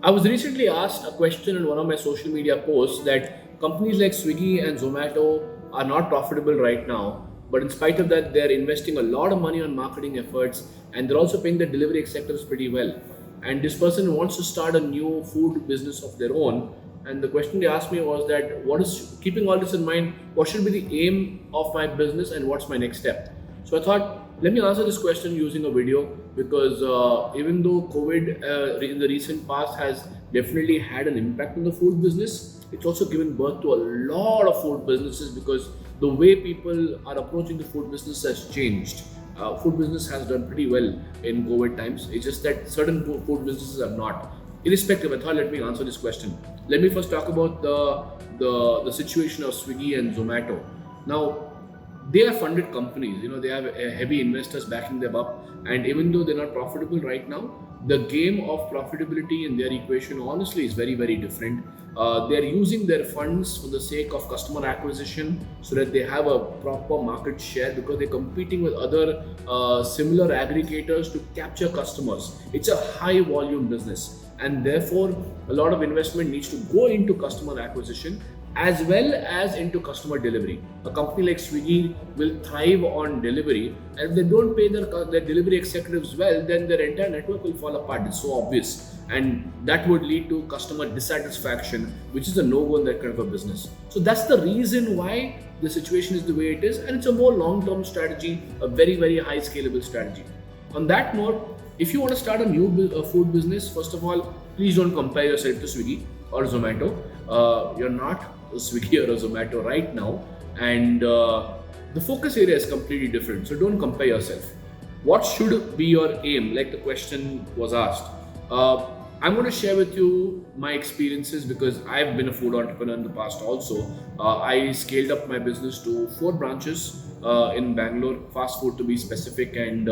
I was recently asked a question in one of my social media posts that companies like Swiggy and Zomato are not profitable right now, but in spite of that, they're investing a lot of money on marketing efforts and they're also paying the delivery executives pretty well. And this person wants to start a new food business of their own. And the question they asked me was that, what is keeping all this in mind? What should be the aim of my business and what's my next step? So I thought, let me answer this question using a video because even though COVID in the recent past has definitely had an impact on the food business, it's also given birth to a lot of food businesses because the way people are approaching the food business has changed. Food business has done pretty well in COVID times. It's just that certain food businesses are not. Irrespective, I thought let me answer this question. Let me first talk about the situation of Swiggy and Zomato. Now, they are funded companies. They have heavy investors backing them up, and even though they're not profitable right now, the game of profitability in their equation honestly is very very different. They're using their funds for the sake of customer acquisition so that they have a proper market share because they're competing with other similar aggregators to capture customers. It's a high volume business, and therefore a lot of investment needs to go into customer acquisition as well as into customer delivery. A company like Swiggy will thrive on delivery, and if they don't pay their delivery executives well, then their entire network will fall apart. It's so obvious, and that would lead to customer dissatisfaction, which is a no-go in that kind of a business. So that's the reason why the situation is the way it is, and it's a more long-term strategy, a very very high scalable strategy. On that note, if you want to start a new food business, first of all, please don't compare yourself to Swiggy or Zomato. You're not a Swiggy or a Zomato right now, and the focus area is completely different. So don't compare yourself. What should be your aim? Like the question was asked. Uh, I'm going to share with you my experiences because I've been a food entrepreneur in the past also. I scaled up my business to 4 branches in Bangalore, fast food to be specific, and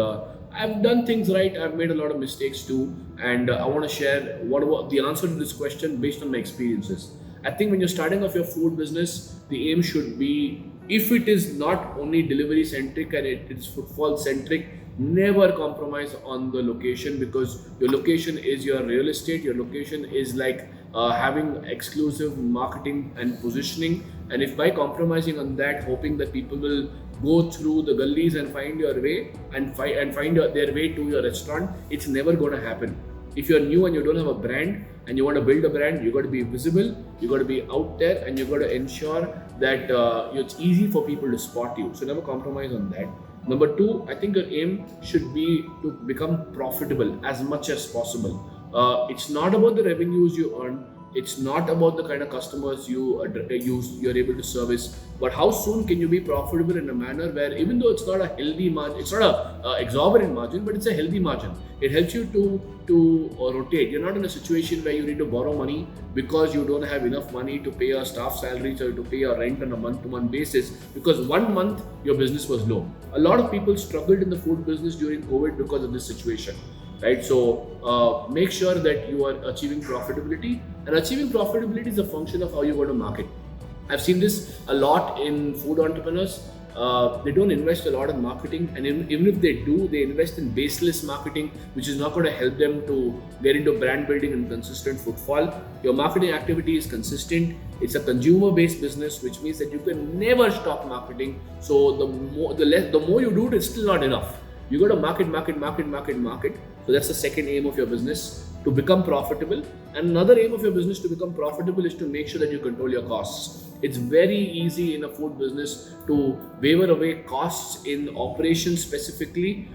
I've done things right. I've made a lot of mistakes too, and I want to share what about the answer to this question based on my experiences. I think when you're starting off your food business, the aim should be, if it is not only delivery centric and it is footfall centric, never compromise on the location because your location is your real estate. Your location is like having exclusive marketing and positioning. And if by compromising on that, hoping that people will go through the gullies and find your way and find their way to your restaurant, it's never going to happen. If you're new and you don't have a brand and you want to build a brand, you got to be visible, you got to be out there, and you got to ensure that it's easy for people to spot you. So never compromise on that. Number two, I think your aim should be to become profitable as much as possible. It's not about the revenues you earn. It's not about the kind of customers you're able to service, but how soon can you be profitable in a manner where even though it's not a healthy margin, it's not a exorbitant margin, but it's a healthy margin. It helps you to rotate. You're not in a situation where you need to borrow money because you don't have enough money to pay your staff salaries or to pay your rent on a month-to-month basis because 1 month your business was low. A lot of people struggled in the food business during COVID because of this situation, right? So make sure that you are achieving profitability, and achieving profitability is a function of how you go to market. I've seen this a lot in food entrepreneurs. They don't invest a lot in marketing, and even if they do, they invest in baseless marketing, which is not going to help them to get into brand building and consistent footfall. Your marketing activity is consistent. It's a consumer-based business, which means that you can never stop marketing. So the more you do it, it's still not enough. You got to market. So that's the second aim of your business, to become profitable. And another aim of your business to become profitable is to make sure that you control your costs. It's very easy in a food business to waver away costs in operations specifically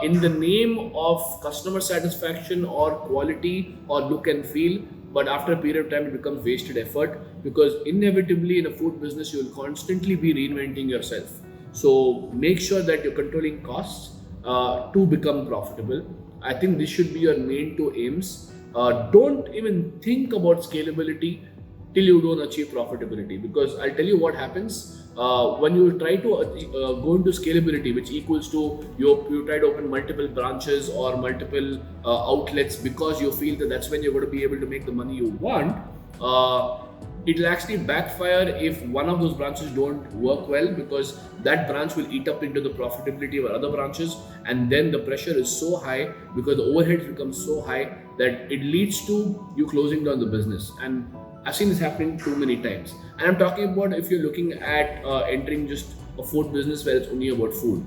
in the name of customer satisfaction or quality or look and feel. But after a period of time, it becomes wasted effort because inevitably in a food business, you will constantly be reinventing yourself. So make sure that you're controlling costs to become profitable. I think this should be your main two aims. Don't even think about scalability till you don't achieve profitability, because I'll tell you what happens when you try to go into scalability, which equals to you try to open multiple branches or multiple outlets because you feel that that's when you're going to be able to make the money you want. It'll actually backfire if one of those branches don't work well, because that branch will eat up into the profitability of other branches, and then the pressure is so high because the overheads become so high that it leads to you closing down the business. And I've seen this happening too many times. And I'm talking about if you're looking at entering just a food business where it's only about food.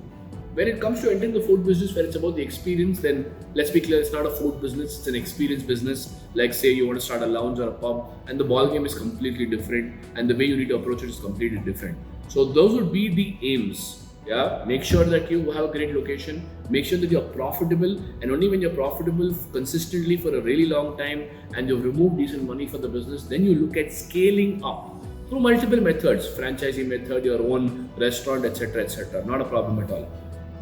When it comes to entering the food business where it's about the experience, then let's be clear, it's not a food business, it's an experience business. Like say you want to start a lounge or a pub, and the ball game is completely different, and the way you need to approach it is completely different. So those would be the aims. Yeah, make sure that you have a great location, make sure that you're profitable, and only when you're profitable consistently for a really long time and you've removed decent money for the business, then you look at scaling up through multiple methods, franchising method, your own restaurant, etc., etc. Not a problem at all.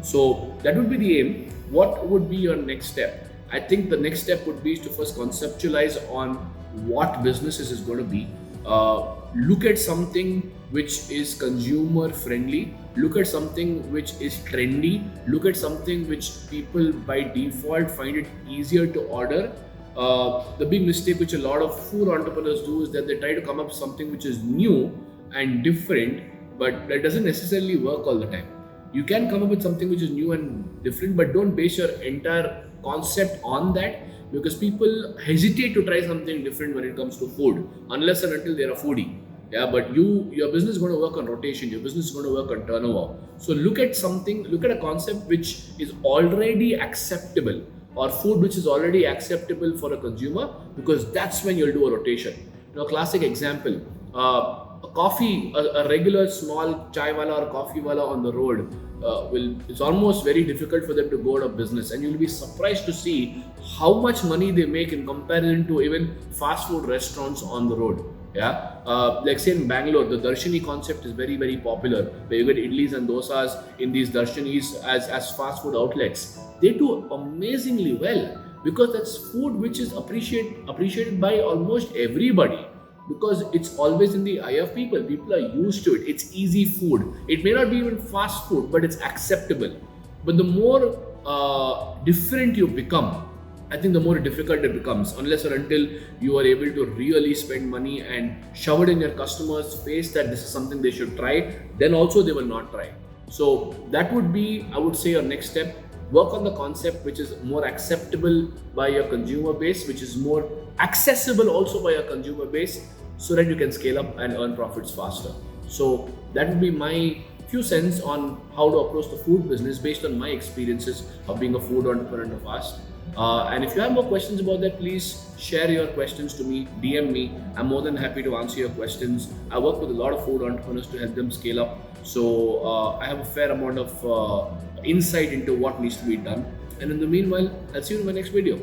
So that would be the aim. What would be your next step? I think the next step would be to first conceptualize on what businesses is going to be. Look at something which is consumer friendly. Look at something which is trendy. Look at something which people by default find it easier to order. The big mistake which a lot of food entrepreneurs do is that they try to come up with something which is new and different, but that doesn't necessarily work all the time. You can come up with something which is new and different, but don't base your entire concept on that, because people hesitate to try something different when it comes to food unless and until they're a foodie. Yeah, but your business is going to work on rotation, your business is going to work on turnover. So look at a concept which is already acceptable, or food which is already acceptable for a consumer, because that's when you'll do a rotation. Classic example, a regular small chai wala or coffee wala on the road it's almost very difficult for them to go out of business, and you'll be surprised to see how much money they make in comparison to even fast food restaurants on the road. Yeah, like say in Bangalore, the Darshini concept is very, very popular, where you get idlis and dosas in these Darshanis as fast food outlets. They do amazingly well because that's food which is appreciated by almost everybody, because it's always in the eye of people. People are used to it. It's easy food. It may not be even fast food, but it's acceptable. But the more different you become, I think the more difficult it becomes, unless or until you are able to really spend money and shove it in your customers' face that this is something they should try, then also they will not try. So that would be, I would say, your next step. Work on the concept which is more acceptable by your consumer base, which is more accessible also by your consumer base, so that you can scale up and earn profits faster. So that would be my few cents on how to approach the food business based on my experiences of being a food entrepreneur in the past. And if you have more questions about that, please share your questions to me, DM me. I'm more than happy to answer your questions. I work with a lot of food entrepreneurs to help them scale up. So I have a fair amount of insight into what needs to be done. And in the meanwhile, I'll see you in my next video.